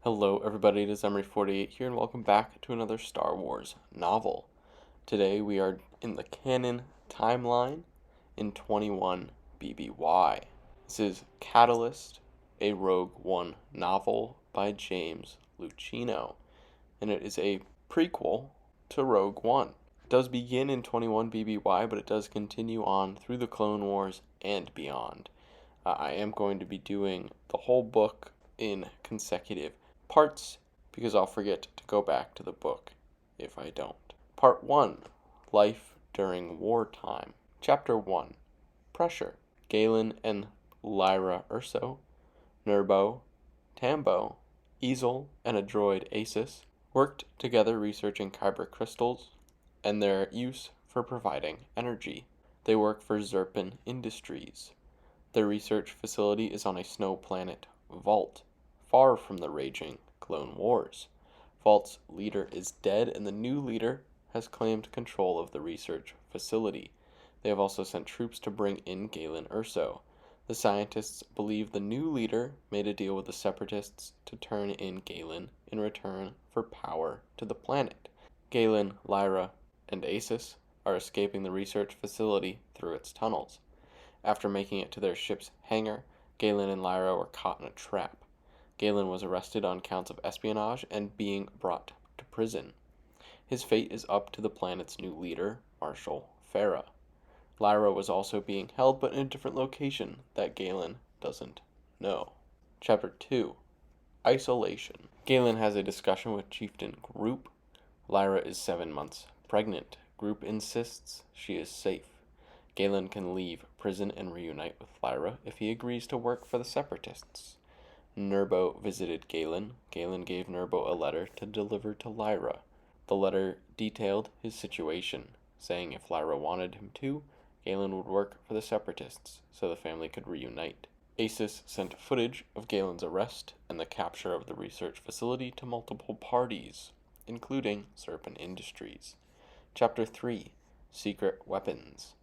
Hello, everybody. It is Emery48 here, and welcome back to another Star Wars novel. Today we are in the Canon Timeline in 21 BBY. This is Catalyst, a Rogue One novel by James Luceno, and it is a prequel to Rogue One. It does begin in 21 BBY, but it does continue on through the Clone Wars and beyond. I am going to be doing the whole book in consecutive parts because I'll forget to go back to the book if I don't. Part 1, Life During Wartime. Chapter 1, Pressure. Galen and Lyra Erso, Nerbo, Tambo, Easel, and a droid Asus worked together researching kyber crystals and their use for providing energy. They work for Zerpan Industries. Their research facility is on a snow planet, Vallt, far from the raging Clone Wars. Valt's leader is dead, and the new leader has claimed control of the research facility. They have also sent troops to bring in Galen Erso. The scientists believe the new leader made a deal with the Separatists to turn in Galen in return for power to the planet. Galen, Lyra, and Asus are escaping the research facility through its tunnels. After making it to their ship's hangar, Galen and Lyra were caught in a trap. Galen was arrested on counts of espionage and being brought to prison. His fate is up to the planet's new leader, Marshal Farah. Lyra was also being held, but in a different location that Galen doesn't know. Chapter 2, Isolation. Galen has a discussion with Chieftain Group. Lyra is 7 months pregnant. Group insists she is safe. Galen can leave prison and reunite with Lyra if he agrees to work for the Separatists. Nerbo visited Galen. Galen gave Nerbo a letter to deliver to Lyra. The letter detailed his situation, saying if Lyra wanted him to, Galen would work for the Separatists so the family could reunite. Asus sent footage of Galen's arrest and the capture of the research facility to multiple parties, including Zerpan Industries. Chapter 3, Secret Weapons.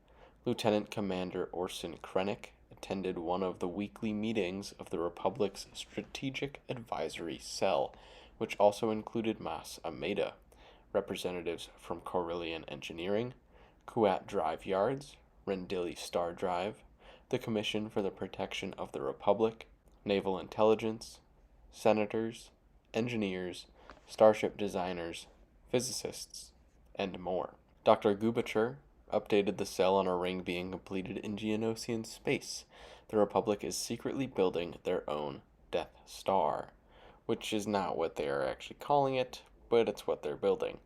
Lieutenant Commander Orson Krennic attended one of the weekly meetings of the Republic's Strategic Advisory Cell, which also included Mas Ameda, representatives from Corellian Engineering, Kuat Drive Yards, Rendili Star Drive, the Commission for the Protection of the Republic, Naval Intelligence, senators, engineers, starship designers, physicists, and more. Dr. Gubacher updated the cell on a ring being completed in Geonosian space. The Republic is secretly building their own Death Star, which is not what they are actually calling it, but it's what they're building.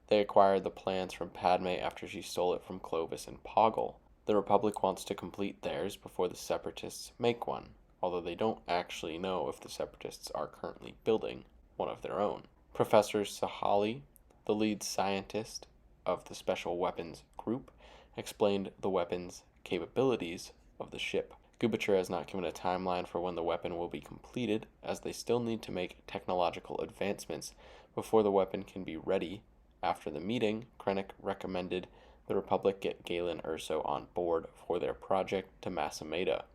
They acquired the plans from Padme after she stole it from Clovis and Poggle. The Republic wants to complete theirs before the Separatists make one, although they don't actually know if the Separatists are currently building one of their own. Professor Sahali, the lead scientist of the Special Weapons Group, explained the weapon's capabilities of the ship. Gubacher has not given a timeline for when the weapon will be completed, as they still need to make technological advancements before the weapon can be ready. After the meeting, Krennic recommended the Republic get Galen Erso on board for their project to Mas Ameda,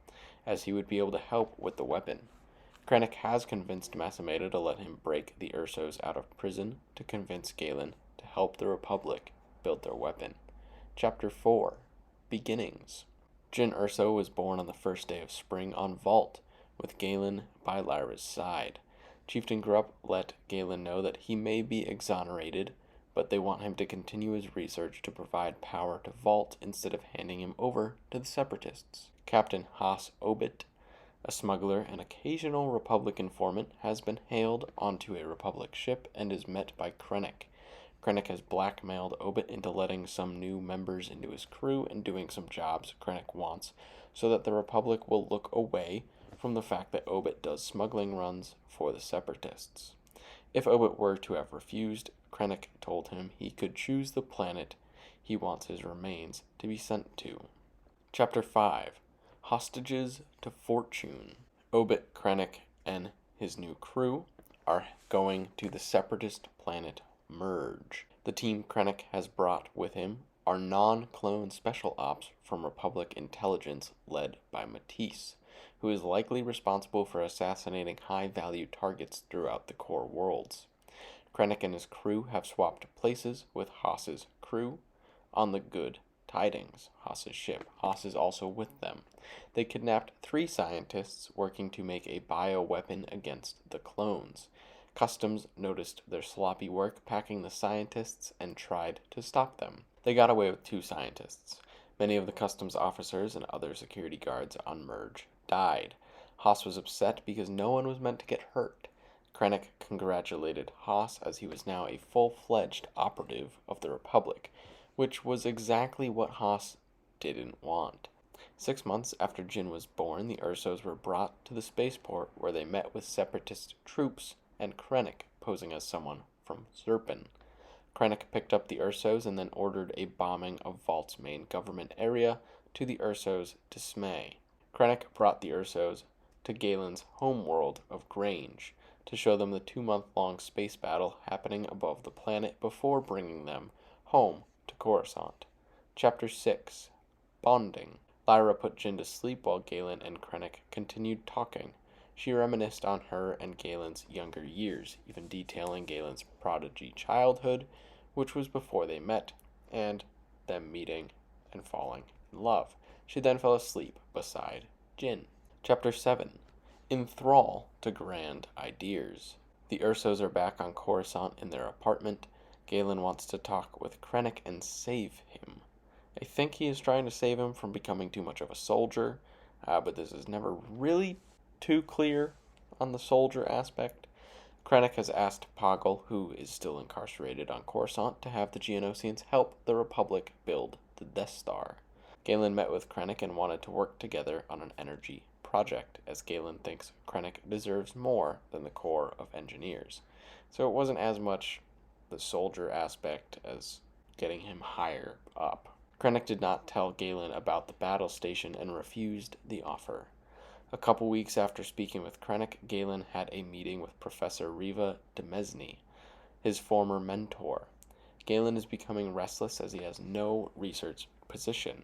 as he would be able to help with the weapon. Krennic has convinced Mas Ameda to let him break the Ersos out of prison to convince Galen to help the Republic build their weapon. Chapter 4, Beginnings. Jyn Erso was born on the first day of spring on Vallt, with Galen by Lyra's side. Chieftain Grupp let Galen know that he may be exonerated, but they want him to continue his research to provide power to Vallt instead of handing him over to the Separatists. Captain Haas Obit, a smuggler and occasional Republic informant, has been hailed onto a Republic ship and is met by Krennic. Krennic has blackmailed Obit into letting some new members into his crew and doing some jobs Krennic wants, so that the Republic will look away from the fact that Obit does smuggling runs for the Separatists. If Obit were to have refused, Krennic told him he could choose the planet he wants his remains to be sent to. Chapter 5, Hostages to Fortune. Obit, Krennic, and his new crew are going to the Separatist planet Merge. The team Krennic has brought with him are non-clone special ops from Republic intelligence led by Matisse, who is likely responsible for assassinating high-value targets throughout the core worlds. Krennic and his crew have swapped places with Haas's crew on the Good Tidings, Haas's ship. Haas is also with them. They kidnapped 3 scientists working to make a bioweapon against the clones. Customs noticed their sloppy work packing the scientists and tried to stop them. They got away with 2 scientists. Many of the customs officers and other security guards on Merge died. Haas was upset because no one was meant to get hurt. Krennic congratulated Haas as he was now a full-fledged operative of the Republic, which was exactly what Haas didn't want. 6 months after Jyn was born, the Ersos were brought to the spaceport where they met with separatist troops and Krennic posing as someone from Zerpan. Krennic picked up the Ersos and then ordered a bombing of Valt's main government area, to the Ersos' dismay. Krennic brought the Ersos to Galen's homeworld of Grange to show them the 2-month-long space battle happening above the planet before bringing them home to Coruscant. Chapter 6. Bonding. Lyra put Jyn to sleep while Galen and Krennic continued talking. She reminisced on her and Galen's younger years, even detailing Galen's prodigy childhood, which was before they met, and them meeting and falling in love. She then fell asleep beside Jyn. Chapter 7. In thrall to grand ideas. The Ersos are back on Coruscant in their apartment. Galen wants to talk with Krennic and save him. I think he is trying to save him from becoming too much of a soldier, but this is never really too clear on the soldier aspect. Krennic has asked Poggle, who is still incarcerated on Coruscant, to have the Geonosians help the Republic build the Death Star. Galen met with Krennic and wanted to work together on an energy project, as Galen thinks Krennic deserves more than the Corps of Engineers. So it wasn't as much the soldier aspect as getting him higher up. Krennic did not tell Galen about the battle station and refused the offer. A couple weeks after speaking with Krennic, Galen had a meeting with Professor Reva Demesne, his former mentor. Galen is becoming restless as he has no research position.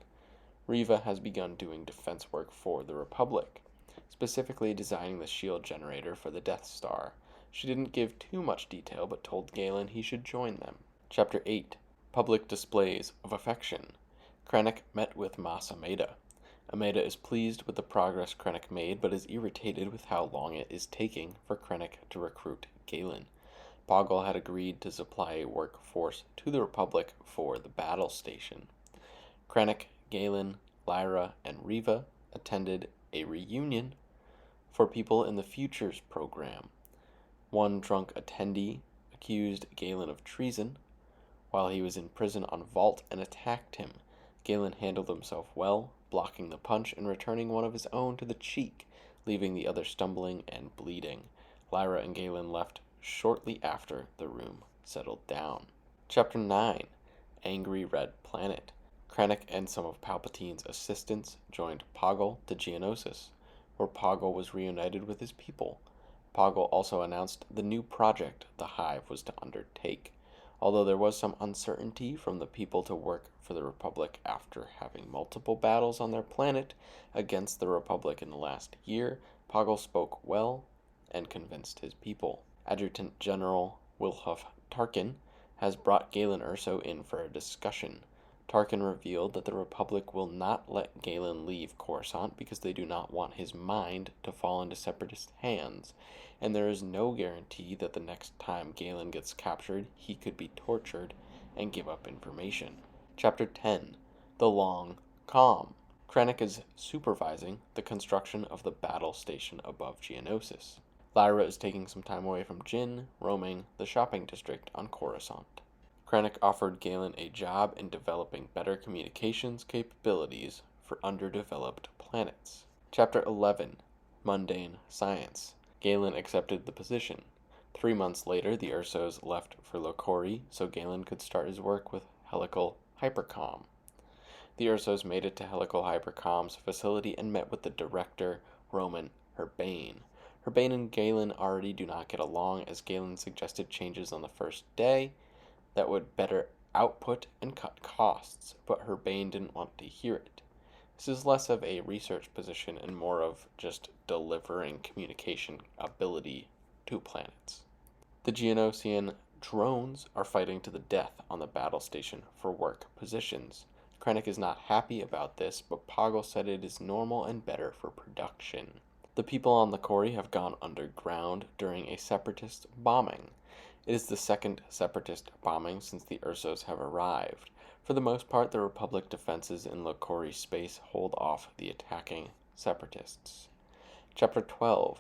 Reva has begun doing defense work for the Republic, specifically designing the shield generator for the Death Star. She didn't give too much detail, but told Galen he should join them. Chapter 8. Public Displays of Affection. Krennic met with Mas Ameda. Ameda is pleased with the progress Krennic made, but is irritated with how long it is taking for Krennic to recruit Galen. Poggle had agreed to supply a workforce to the Republic for the battle station. Krennic, Galen, Lyra, and Reva attended a reunion for people in the Futures program. One drunk attendee accused Galen of treason while he was in prison on Vallt and attacked him. Galen handled himself well, blocking the punch and returning one of his own to the cheek, leaving the other stumbling and bleeding. Lyra and Galen left shortly after the room settled down. Chapter 9. Angry Red Planet. Krennic and some of Palpatine's assistants joined Poggle to Geonosis, where Poggle was reunited with his people. Poggle also announced the new project the Hive was to undertake. Although there was some uncertainty from the people to work for the Republic after having multiple battles on their planet against the Republic in the last year, Poggle spoke well and convinced his people. Adjutant General Wilhuff Tarkin has brought Galen Erso in for a discussion. Tarkin revealed that the Republic will not let Galen leave Coruscant because they do not want his mind to fall into Separatist hands, and there is no guarantee that the next time Galen gets captured, he could be tortured and give up information. Chapter 10. The Long Calm. Krennic is supervising the construction of the battle station above Geonosis. Lyra is taking some time away from Jyn, roaming the shopping district on Coruscant. Krennic offered Galen a job in developing better communications capabilities for underdeveloped planets. Chapter 11. Mundane Science. Galen accepted the position. 3 months later, the Ersos left for Lokori so Galen could start his work with Helical Hypercom. The Ersos made it to Helical Hypercom's facility and met with the director, Roman Herbane. Herbane and Galen already do not get along, as Galen suggested changes on the first day that would better output and cut costs, but Herbane didn't want to hear it. This is less of a research position and more of just delivering communication ability to planets. The Geonosian drones are fighting to the death on the battle station for work positions. Krennic is not happy about this, but Poggle said it is normal and better for production. The people on Lokori have gone underground during a separatist bombing. It is the second separatist bombing since the Ersos have arrived. For the most part, the Republic defenses in Lokori space hold off the attacking separatists. Chapter 12.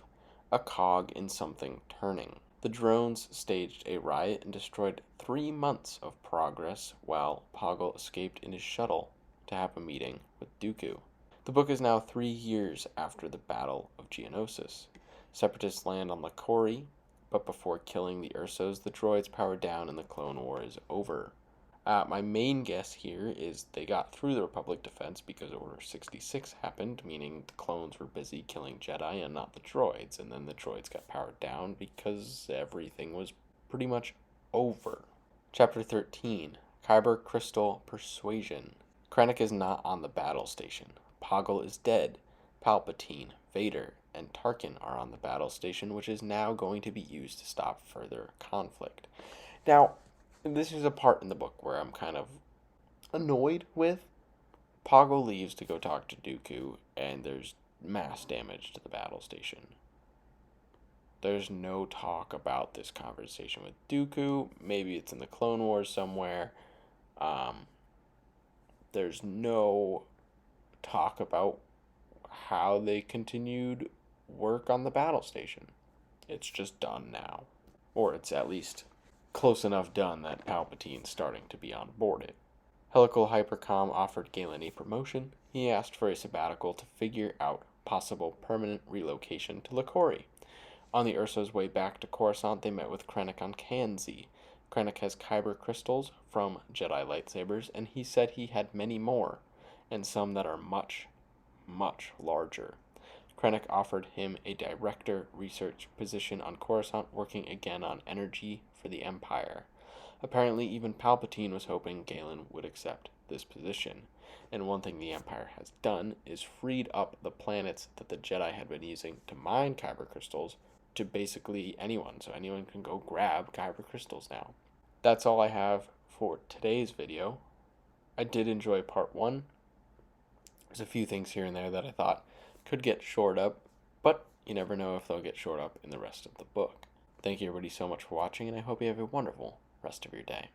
A cog in something turning. The drones staged a riot and destroyed 3 months of progress while Poggle escaped in his shuttle to have a meeting with Dooku. The book is now 3 years after the Battle of Geonosis. Separatists land on Lokori, but before killing the Ersos, the droids power down and the Clone War is over. My main guess here is they got through the Republic defense because Order 66 happened, meaning the clones were busy killing Jedi and not the droids, and then the droids got powered down because everything was pretty much over. Chapter 13. Kyber Crystal Persuasion. Krennic is not on the battle station. Poggle is dead. Palpatine, Vader, and Tarkin are on the battle station, which is now going to be used to stop further conflict. Now, this is a part in the book where I'm kind of annoyed with. Poggle leaves to go talk to Dooku, and there's mass damage to the battle station. There's no talk about this conversation with Dooku. Maybe it's in the Clone Wars somewhere. There's no talk about how they continued work on the battle station. It's just done now. Or it's at least close enough done that Palpatine's starting to be on board it. Helical Hypercom offered Galen a promotion. He asked for a sabbatical to figure out possible permanent relocation to Lokori. On the Erso's way back to Coruscant, they met with Krennic on Kanzi. Krennic has Kyber crystals from Jedi lightsabers, and he said he had many more, and some that are much, much larger. Krennic offered him a director research position on Coruscant, working again on energy for the Empire. Apparently, even Palpatine was hoping Galen would accept this position. And one thing the Empire has done is freed up the planets that the Jedi had been using to mine Kyber crystals to basically anyone. So anyone can go grab Kyber crystals now. That's all I have for today's video. I did enjoy part 1. There's a few things here and there that I thought could get shored up, but you never know if they'll get shored up in the rest of the book. Thank you everybody so much for watching, and I hope you have a wonderful rest of your day.